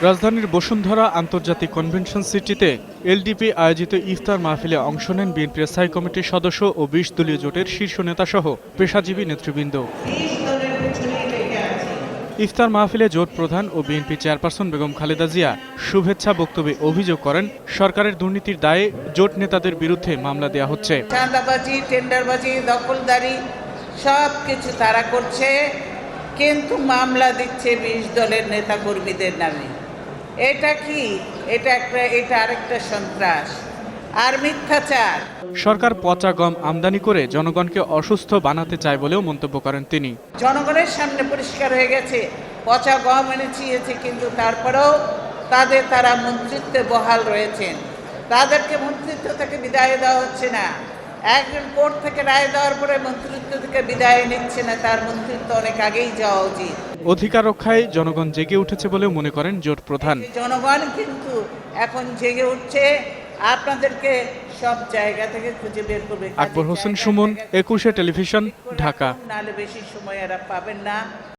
রাজধানীর বসুন্ধরা আন্তর্জাতিক কনভেনশন সিটিতে এলডিপি আয়োজিত ইফতার মাহফিলে অংশ নেন বিএনপির স্থায়ী কমিটির সদস্য ও ২০ দলীয় জোটের শীর্ষ নেতাসহ পেশাজীবী নেতৃবৃন্দ। ইফতার মাহফিলে জোট প্রধান ও বিএনপি চেয়ারপারসন বেগম খালেদা জিয়া শুভেচ্ছা বক্তব্যে অভিযোগ করেন, সরকারের দুর্নীতির দায়ে জোট নেতাদের বিরুদ্ধে মামলা দেওয়া হচ্ছে। চাঁদাবাজি, টেন্ডারবাজি, দখলদারি সবকিছু তারা করছে, কিন্তু মামলা দিচ্ছে ২০ দলের নেতাকর্মীদের নামে। এটা কি? এটা আরেকটা সন্ত্রাস আর মিথ্যাচার। সরকার পচা গম আমদানি করে জনগণকে অসুস্থ বানাতে চায় বলেও মন্তব্য করেন তিনি। জনগণের সামনে পরিষ্কার হয়ে গেছে পচা গম এনেছে, কিন্তু তারপরেও তারা মন্ত্রিত্বে বহাল রয়েছেন। তাদেরকে মন্ত্রিত্ব থেকে বিদায় দেওয়া হচ্ছে না। একজন কোর্ট থেকে রায় দেওয়ার পরে মন্ত্রিত্ব থেকে বিদায় নিচ্ছে না, তার মন্ত্রিত্ব অনেক আগেই যাওয়া উচিত। অধিকার রক্ষায় জনগণ জেগে উঠেছে বলেও মনে করেন জোট প্রধান। জনগণ কিন্তু এখন জেগে উঠছে, আপনাদেরকে সব জায়গা থেকে খুঁজে বের করবে। আকবর হোসেন সুমন, ২১শে টেলিভিশন, ঢাকা। নাহলে বেশি সময় এরা পাবেন না।